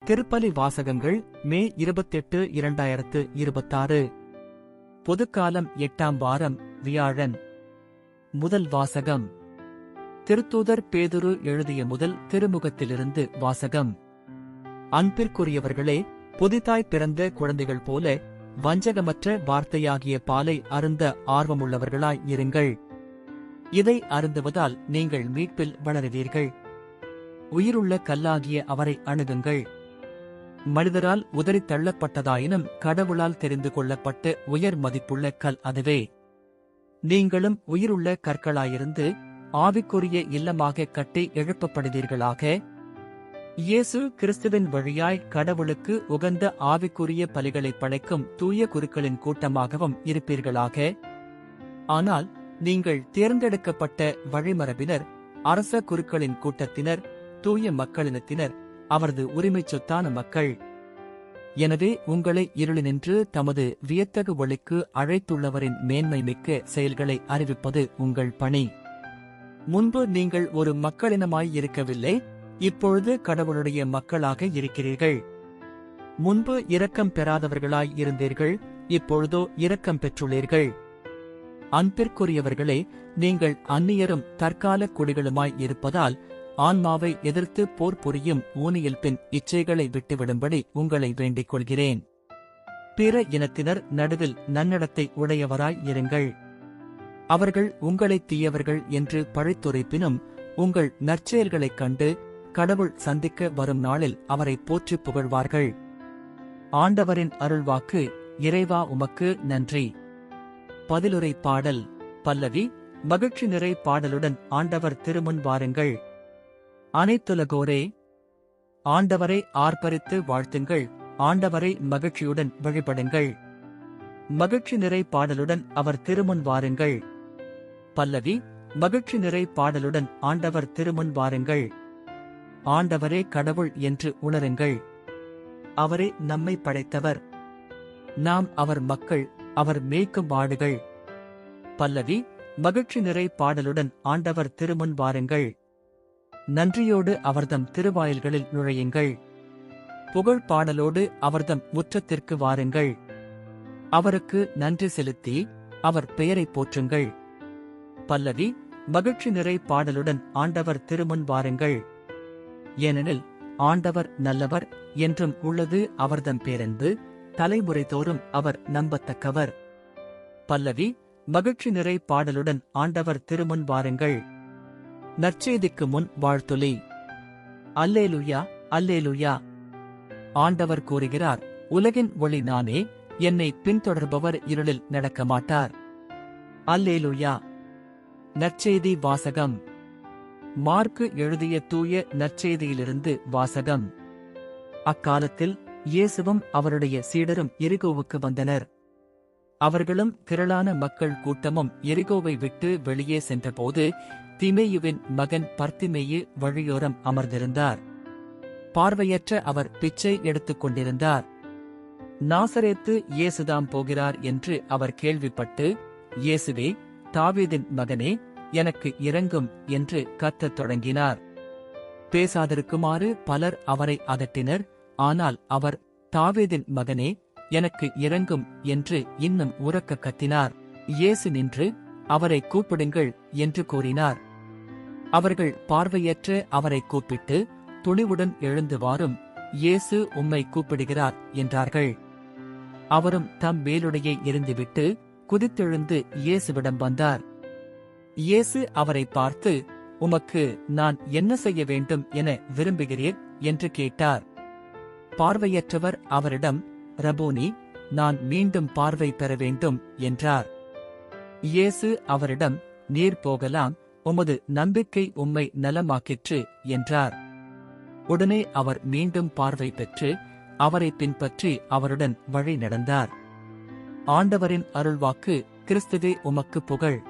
திருப்பலி வாசகங்கள் மே 28, 2026. பொதுக்காலம் 8ஆம் வாரம் வியாழன். முதல் வாசகம் திருத்தூதர் பேதுரு எழுதிய முதல் திருமுகத்திலிருந்து வாசகம். அன்பிற்குரியவர்களே, புதிதாய் பிறந்த குழந்தைகள் போல வஞ்சகமற்ற வார்த்தையாகிய பாலை அருந்த ஆர்வமுள்ளவர்களாய் இருங்கள். இதை அருந்துவதால் நீங்கள் மீட்பில் வளருவீர்கள். உயிருள்ள கல்லாகிய அவரை அணுகுங்கள். மனிதரால் உதறித் தள்ளப்பட்டதாயினும் கடவுளால் தெரிந்து கொள்ளப்பட்டு உயர் மதிப்புள்ள கல் அதுவே. நீங்களும் உயிருள்ள கற்களாயிருந்து ஆவிக்குரிய இல்லமாக கட்டி எழுப்பப்படுவீர்களாக. இயேசு கிறிஸ்துவின் வழியாய் கடவுளுக்கு உகந்த ஆவிக்குரிய பலிகளை படைக்கும் தூய குருக்களின் கூட்டமாகவும் இருப்பீர்களாக. ஆனால் நீங்கள் தேர்ந்தெடுக்கப்பட்ட வழிமரபினர், அரச குருக்களின் கூட்டத்தினர், தூய மக்களினத்தினர், அவரது உரிமைச் சொத்தான மக்கள். எனவே உங்களை இருளினின்று தமது வியத்தகு ஒளிக்கு அழைத்துள்ளவரின் மேன்மை மிக்க செயல்களை அறிவிப்பது உங்கள் பணி. முன்பு நீங்கள் ஒரு மக்களினமாய் இருக்கவில்லை, இப்பொழுது கடவுளுடைய மக்களாக இருக்கிறீர்கள். முன்பு இரக்கம் பெறாதவர்களாய் இருந்தீர்கள், இப்பொழுதோ இரக்கம் பெற்றுள்ளீர்கள். அன்பிற்குரியவர்களே, நீங்கள் அந்நியரும் தற்கால குடிகளுமாய் இருப்பதால் ஆன்மாவை எதிர்த்து போர் புரியும் ஊனியல் பின் இச்சைகளை விட்டுவிடும்படி உங்களை வேண்டிக் கொள்கிறேன். பிற இனத்தினர் நடுவில் நன்னடத்தை உடையவராய் இருங்கள். அவர்கள் உங்களை தீயவர்கள் என்று பழித்துரைப்பினும் உங்கள் நற்செயல்களைக் கண்டு கடவுள் சந்திக்க வரும் நாளில் அவரை போற்றிப் புகழ்வார்கள். ஆண்டவரின் அருள்வாக்கு. இறைவா, உமக்கு நன்றி. பதிலுரை பாடல். பல்லவி. மகிழ்ச்சி நிறை பாடலுடன் ஆண்டவர் திருமுன் வாருங்கள். அனைத்துலகோரே, ஆண்டவரை ஆர்ப்பரித்து வாழ்த்துங்கள். ஆண்டவரை மகிழ்ச்சியுடன் வழிபடுங்கள். மகிழ்ச்சி நிறை பாடலுடன் அவர் திருமுன் வாருங்கள். பல்லவி. மகிழ்ச்சி நிறை பாடலுடன் ஆண்டவர் திருமுன் வாருங்கள். ஆண்டவரே கடவுள் என்று உணருங்கள். அவரே நம்மை படைத்தவர். நாம் அவர் மக்கள், அவர் மேய்க்கும் ஆடுகள். பல்லவி. மகிழ்ச்சி நிறை பாடலுடன் ஆண்டவர் திருமுன் வாருங்கள். நன்றியோடு அவர்தம் திருவாயில்களில் நுழையுங்கள். புகழ் பாடலோடு அவர்தம் முற்றத்திற்கு வாருங்கள். அவருக்கு நன்றி செலுத்தி அவர் பெயரை போற்றுங்கள். பல்லவி. மகிழ்ச்சி நிறை பாடலுடன் ஆண்டவர் திருமுன் வாருங்கள். ஏனெனில் ஆண்டவர் நல்லவர், என்றும் உள்ளது அவர்தம் பேரன்பு, தலைமுறை தோறும் அவர் நம்பத்தக்கவர். பல்லவி. மகிழ்ச்சி நிறை பாடலுடன் ஆண்டவர் திருமுன் வாருங்கள். நற்செய்திக்கு முன் வாழ்த்துலி. அல்லேலுயா, அல்லேலுயா. ஆண்டவர் கூறுகிறார், உலகின் ஒளி நானே, என்னை பின்தொடர்பவர் இருளில் நடக்க மாட்டார். அல்லேலுயா. நற்செய்தி வாசகம். மார்க்கு எழுதிய தூய நற்செய்தியிலிருந்து வாசகம். அக்காலத்தில் இயேசுவும் அவருடைய சீடரும் எரிகோவுக்கு வந்தனர். அவர்களும் திரளான மக்கள் கூட்டமும் எரிகோவை விட்டு வெளியே சென்றபோது திமேயுவின் மகன் பர்த்திமேயு வழியோரம் அமர்ந்திருந்தார். பார்வையற்ற அவர் பிச்சை எடுத்துக் கொண்டிருந்தார். நாசரேத்து இயேசுதாம் போகிறார் என்று அவர் கேள்விப்பட்டு, இயேசுவே, தாவீதின் மகனே, எனக்கு இரங்கும் என்று கத்தத் தொடங்கினார். பேசாதிருக்குமாறு பலர் அவரை அதட்டினர். ஆனால் அவர், தாவீதின் மகனே, எனக்கு இரங்கும் என்று இன்னும் உரக்க கத்தினார். இயேசு நின்று, அவரை கூப்பிடுங்கள் என்று கூறினார். அவர்கள் பார்வையற்ற அவரை கூப்பிட்டு, துணிவுடன் எழுந்து வாரும், இயேசு உம்மை கூப்பிடுகிறார் என்றார்கள். அவரும் தம் மேலுடையை எறிந்துவிட்டு குதித்தெழுந்து இயேசுவிடம் வந்தார். இயேசு அவரை பார்த்து, உமக்கு நான் என்ன செய்ய வேண்டும் என விரும்புகிறீர் என்று கேட்டார். பார்வையற்றவர் அவரிடம், ரபோனி, நான் மீண்டும் பார்வை பெற வேண்டும் என்றார். இயேசு அவரிடம், நீர் போகலாம், உமது நம்பிக்கை உம்மை நலமாக்கிற்று என்றார். உடனே அவர் மீண்டும் பார்வை பெற்று அவரை பின்பற்றி அவருடன் வழி நடந்தார். ஆண்டவரின் அருள்வாக்கு. கிறிஸ்துவே, உமக்கு புகழ்.